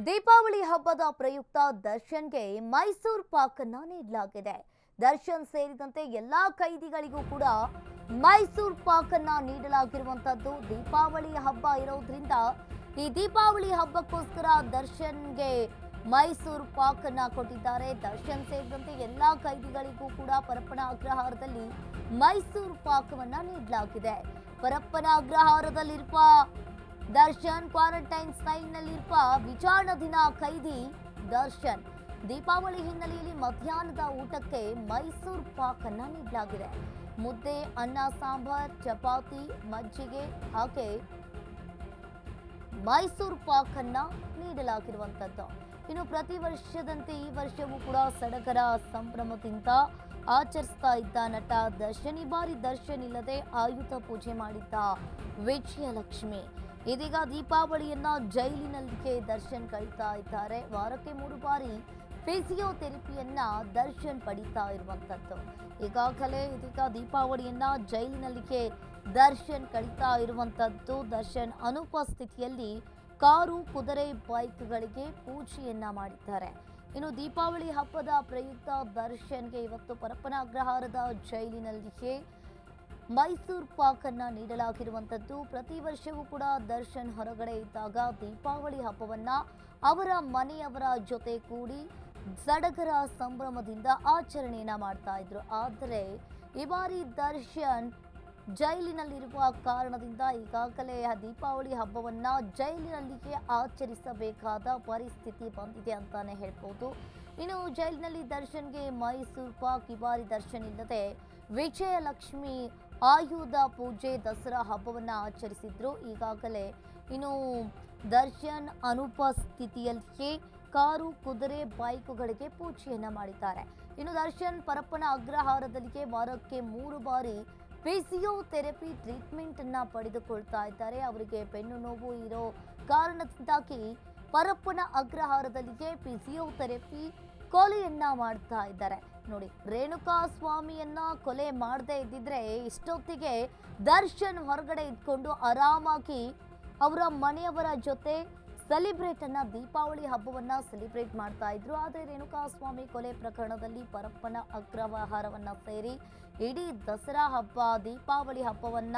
ದೀಪಾವಳಿ ಹಬ್ಬದ ಪ್ರಯುಕ್ತ ದರ್ಶನ್ಗೆ ಮೈಸೂರು ಪಾಕ್ ಅನ್ನು ನೀಡಲಾಗಿದೆ. ದರ್ಶನ್ ಸೇರಿದಂತೆ ಎಲ್ಲಾ ಕೈದಿಗಳಿಗೂ ಕೂಡ ಮೈಸೂರು ಪಾಕ್ ಅನ್ನು ನೀಡಲಾಗಿರುವಂತದ್ದು. ದೀಪಾವಳಿ ಹಬ್ಬ ಇರೋದ್ರಿಂದ ಈ ದೀಪಾವಳಿ ಹಬ್ಬಕ್ಕೋಸ್ಕರ ದರ್ಶನ್ಗೆ ಮೈಸೂರು ಪಾಕ್ ಅನ್ನು ಕೊಟ್ಟಿದ್ದಾರೆ. ದರ್ಶನ್ ಸೇರಿದಂತೆ ಎಲ್ಲಾ ಕೈದಿಗಳಿಗೂ ಕೂಡ ಪರಪ್ಪನ ಅಗ್ರಹಾರದಲ್ಲಿ ಮೈಸೂರು ಪಾಕವನ್ನ ನೀಡಲಾಗಿದೆ. ಪರಪ್ಪನ ಅಗ್ರಹಾರದಲ್ಲಿರುವ ದರ್ಶನ್ ಕ್ವಾರಂಟೈನ್ ಸ್ಟೈಲ್ನಲ್ಲಿರುವ ವಿಚಾರಣಾಧೀನ ಕೈದಿ ದರ್ಶನ್ ದೀಪಾವಳಿ ಹಿನ್ನೆಲೆಯಲ್ಲಿ ಮಧ್ಯಾಹ್ನದ ಊಟಕ್ಕೆ ಮೈಸೂರು ಪಾಕ್ ಅನ್ನ ನೀಡಲಾಗಿದೆ. ಮುದ್ದೆ, ಅನ್ನ, ಸಾಂಬಾರ್, ಚಪಾತಿ, ಮಜ್ಜಿಗೆ ಹಾಗೆ ಮೈಸೂರು ಪಾಕ್ ಅನ್ನ ನೀಡಲಾಗಿರುವಂತದ್ದು. ಇನ್ನು ಪ್ರತಿ ವರ್ಷದಂತೆ ಈ ವರ್ಷವೂ ಕೂಡ ಸಡಗರ ಸಂಭ್ರಮದಿಂದ ಆಚರಿಸ್ತಾ ಇದ್ದ ನಟ ದರ್ಶನ್ ಈ ಬಾರಿ ದರ್ಶನ್ ಇಲ್ಲದೆ ಆಯುಧ ಪೂಜೆ ಮಾಡಿದ್ದ ವಿಜಯಲಕ್ಷ್ಮಿ ಇದೀಗ ದೀಪಾವಳಿಯನ್ನ ಜೈಲಿನಲ್ಲಿಗೆ ದರ್ಶನ್ ಕಳೀತಾ ಇದ್ದಾರೆ. ವಾರಕ್ಕೆ 3 ಬಾರಿ ಫಿಸಿಯೋಥೆರಪಿಯನ್ನ ದರ್ಶನ್ ಪಡಿತಾ ಇರುವಂತದ್ದು. ಈಗಾಗಲೇ ಇದೀಗ ದೀಪಾವಳಿಯನ್ನ ಜೈಲಿನಲ್ಲಿಗೆ ದರ್ಶನ್ ಕಳೀತಾ ಇರುವಂತದ್ದು. ದರ್ಶನ್ ಅನುಪಸ್ಥಿತಿಯಲ್ಲಿ ಕಾರು, ಕುದುರೆ, ಬೈಕ್ಗಳಿಗೆ ಪೂಜೆಯನ್ನ ಮಾಡಿದ್ದಾರೆ. ಇನ್ನು ದೀಪಾವಳಿ ಹಬ್ಬದ ಪ್ರಯುಕ್ತ ದರ್ಶನ್ಗೆ ಇವತ್ತು ಪರಪ್ಪನ ಅಗ್ರಹಾರದ ಜೈಲಿನಲ್ಲಿಗೆ ಮೈಸೂರು ಪಾಕ್ ಅನ್ನ ನೀಡಲಾಗಿರುವಂತದ್ದು. ಪ್ರತಿ ವರ್ಷವೂ ಕೂಡ ದರ್ಶನ್ ಹೊರಗಡೆ ಇದ್ದಾಗ ದೀಪಾವಳಿ ಹಬ್ಬವನ್ನ ಅವರ ಮನೆಯವರ ಜೊತೆ ಕೂಡಿ ಸಡಗರ ಸಂಭ್ರಮದಿಂದ ಆಚರಣೆಯನ್ನ ಮಾಡ್ತಾ ಇದ್ರು. ಆದರೆ ಈ ಬಾರಿ ದರ್ಶನ್ ಜೈಲಿನಲ್ಲಿರುವ ಕಾರಣದಿಂದ ಈಗಾಗಲೇ ದೀಪಾವಳಿ ಹಬ್ಬವನ್ನ ಜೈಲಿನಲ್ಲಿಗೆ ಆಚರಿಸಬೇಕಾದ ಪರಿಸ್ಥಿತಿ ಬಂದಿದೆ ಅಂತಾನೆ ಹೇಳ್ಬೋದು. ಇನ್ನು ಜೈಲಿನಲ್ಲಿ ದರ್ಶನ್ಗೆ ಮೈಸೂರು ಪಾಕ್ ಈ ಬಾರಿ ದರ್ಶನ್ ಇಲ್ಲದೆ ವಿಜಯಲಕ್ಷ್ಮಿ ಆಯುಧ ಪೂಜೆ ದಸರಾ ಹಬ್ಬವನ್ನ ಆಚರಿಸಿದ್ರು. ಈಗಾಗಲೇ ಇನ್ನು ದರ್ಶನ್ ಅನುಪಸ್ಥಿತಿಯಲ್ಲಿ ಕಾರು, ಕುದುರೆ, ಬೈಕುಗಳಿಗೆ ಪೂಜೆಯನ್ನ ಮಾಡಿದ್ದಾರೆ. ಇನ್ನು ದರ್ಶನ್ ಪರಪ್ಪನ ಅಗ್ರಹಾರದಲ್ಲಿಗೆ ವಾರಕ್ಕೆ 3 ಬಾರಿ ಫಿಸಿಯೋಥೆರಪಿ ಟ್ರೀಟ್ಮೆಂಟ್ ಅನ್ನ ಪಡೆದುಕೊಳ್ತಾ ಇದ್ದಾರೆ. ಅವರಿಗೆ ಬೆನ್ನು ನೋವು ಇರೋ ಕಾರಣದಿಂದಾಗಿ ಪರಪ್ಪನ ಅಗ್ರಹಾರದಲ್ಲಿಗೆ ಫಿಸಿಯೋಥೆರಪಿ ಕೊಲೆಯನ್ನ ಮಾಡ್ತಾ ಇದ್ದಾರೆ. ನೋಡಿ, ರೇಣುಕಾ ಸ್ವಾಮಿಯನ್ನ ಕೊಲೆ ಮಾಡದೇ ಇದ್ದಿದ್ರೆ ಇಷ್ಟೊತ್ತಿಗೆ ದರ್ಶನ್ ಹೊರಗಡೆ ಇದ್ಕೊಂಡು ಆರಾಮಾಗಿ ಅವರ ಮನೆಯವರ ಜೊತೆ ದೀಪಾವಳಿ ಹಬ್ಬವನ್ನ ಸೆಲೆಬ್ರೇಟ್ ಮಾಡ್ತಾ ಇದ್ರು. ಆದರೆ ರೇಣುಕಾ ಸ್ವಾಮಿ ಕೊಲೆ ಪ್ರಕರಣದಲ್ಲಿ ಪರಪ್ಪನ ಅಗ್ರಹಾರವನ್ನ ಸೇರಿ ಇಡೀ ದಸರಾ ಹಬ್ಬ, ದೀಪಾವಳಿ ಹಬ್ಬವನ್ನ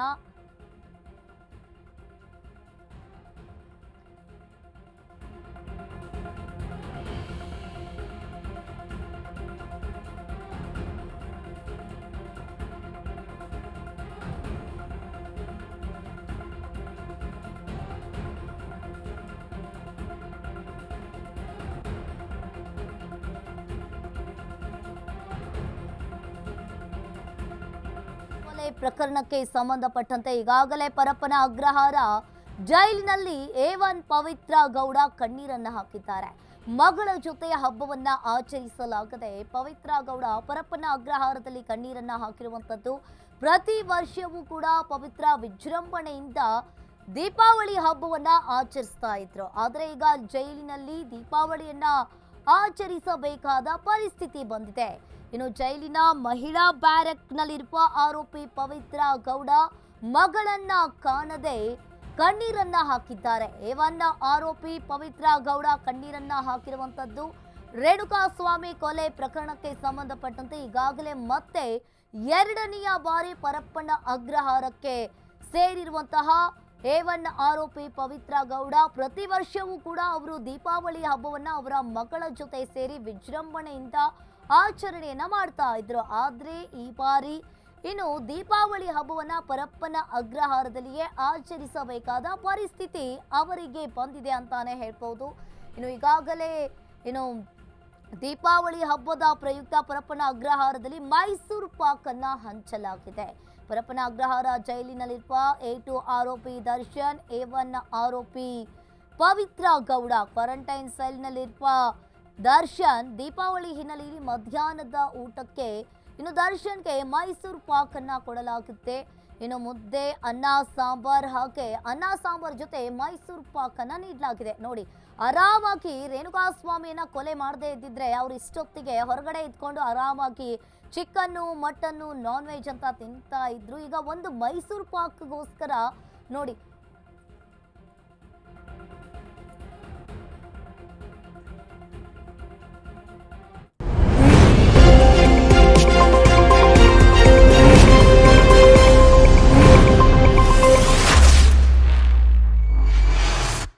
ಪ್ರಕರಣಕ್ಕೆ ಸಂಬಂಧಪಟ್ಟಂತೆ ಈಗಾಗಲೇ ಪರಪ್ಪನ ಅಗ್ರಹಾರ ಜೈಲಿನಲ್ಲಿ A1 ಪವಿತ್ರ ಗೌಡ ಕಣ್ಣೀರನ್ನ ಹಾಕಿದ್ದಾರೆ. ಮಗಳ ಜೊತೆ ಹಬ್ಬವನ್ನ ಆಚರಿಸಲಾಗದೆ ಪವಿತ್ರ ಗೌಡ ಪರಪ್ಪನ ಅಗ್ರಹಾರದಲ್ಲಿ ಕಣ್ಣೀರನ್ನ ಹಾಕಿರುವಂತದ್ದು. ಪ್ರತಿ ವರ್ಷವೂ ಕೂಡ ಪವಿತ್ರ ವಿಜೃಂಭಣೆಯಿಂದ ದೀಪಾವಳಿ ಹಬ್ಬವನ್ನ ಆಚರಿಸ್ತಾ ಇದ್ರು. ಆದರೆ ಈಗ ಜೈಲಿನಲ್ಲಿ ದೀಪಾವಳಿಯನ್ನ ಆಚರಿಸಬೇಕಾದ ಪರಿಸ್ಥಿತಿ ಬಂದಿದೆ. ಇನ್ನು ಜೈಲಿನ ಮಹಿಳಾ ಬ್ಯಾರಕ್ನಲ್ಲಿರುವ ಆರೋಪಿ ಪವಿತ್ರ ಗೌಡ ಮಗಳನ್ನ ಕಾಣದೆ ಕಣ್ಣೀರನ್ನ ಹಾಕಿದ್ದಾರೆ. A1 ಆರೋಪಿ ಪವಿತ್ರ ಗೌಡ ಕಣ್ಣೀರನ್ನ ಹಾಕಿರುವಂತದ್ದು. ರೇಣುಕಾ ಸ್ವಾಮಿ ಕೊಲೆ ಪ್ರಕರಣಕ್ಕೆ ಸಂಬಂಧಪಟ್ಟಂತೆ ಈಗಾಗಲೇ ಮತ್ತೆ 2ನೆಯ ಬಾರಿ ಪರಪ್ಪನ ಅಗ್ರಹಾರಕ್ಕೆ ಸೇರಿರುವಂತಹ A1 ಆರೋಪಿ ಪವಿತ್ರ ಗೌಡ ಪ್ರತಿ ವರ್ಷವೂ ಕೂಡ ಅವರು ದೀಪಾವಳಿ ಹಬ್ಬವನ್ನ ಅವರ ಮಗಳ ಜೊತೆ ಸೇರಿ ವಿಜೃಂಭಣೆಯಿಂದ ಆಚರಣೆಯನ್ನ ಮಾಡ್ತಾ ಇದ್ರು. ಆದ್ರೆ ಈ ಬಾರಿ ಇನ್ನು ದೀಪಾವಳಿ ಹಬ್ಬವನ್ನ ಪರಪ್ಪನ ಅಗ್ರಹಾರದಲ್ಲಿಯೇ ಆಚರಿಸಬೇಕಾದ ಪರಿಸ್ಥಿತಿ ಅವರಿಗೆ ಬಂದಿದೆ ಅಂತಾನೆ ಹೇಳ್ಬೋದು. ಇನ್ನು ಈಗಾಗಲೇ ದೀಪಾವಳಿ ಹಬ್ಬದ ಪ್ರಯುಕ್ತ ಪರಪ್ಪನ ಅಗ್ರಹಾರದಲ್ಲಿ ಮೈಸೂರು ಪಾಕ್ ಅನ್ನ ಹಂಚಲಾಗಿದೆ. ಪರಪ್ಪನ ಅಗ್ರಹಾರ ಜೈಲಿನಲ್ಲಿರುವ A2 ಆರೋಪಿ ದರ್ಶನ್, A1 ಆರೋಪಿ ಪವಿತ್ರ ಗೌಡ ಕ್ವಾರಂಟೈನ್ ಸೆಲ್ನಲ್ಲಿರುವ ದರ್ಶನ್ ದೀಪಾವಳಿ ಹಿನ್ನೆಲೆಯಲ್ಲಿ ಮಧ್ಯಾಹ್ನದ ಊಟಕ್ಕೆ ಇನ್ನು ದರ್ಶನ್ಗೆ ಮೈಸೂರು ಪಾಕ್ ಅನ್ನ ಕೊಡಲಾಗುತ್ತೆ. ಇನ್ನು ಮುದ್ದೆ, ಅನ್ನ, ಸಾಂಬಾರ್ ಹಾಗೆ ಅನ್ನ ಸಾಂಬಾರ್ ಜೊತೆ ಮೈಸೂರು ಪಾಕ್ ಅನ್ನ ನೀಡಲಾಗಿದೆ. ನೋಡಿ, ಆರಾಮಾಗಿ ರೇಣುಕಾ ಸ್ವಾಮಿಯನ್ನ ಕೊಲೆ ಮಾಡದೇ ಇದ್ದಿದ್ರೆ ಅವ್ರು ಇಷ್ಟೊತ್ತಿಗೆ ಹೊರಗಡೆ ಇದ್ಕೊಂಡು ಆರಾಮಾಗಿ ಚಿಕನ್ನು, ಮಟನ್ನು, ನಾನ್ ವೆಜ್ ಅಂತ ತಿಂತಾ ಇದ್ರು. ಈಗ ಒಂದು ಮೈಸೂರು ಪಾಕ್ಗೋಸ್ಕರ ನೋಡಿ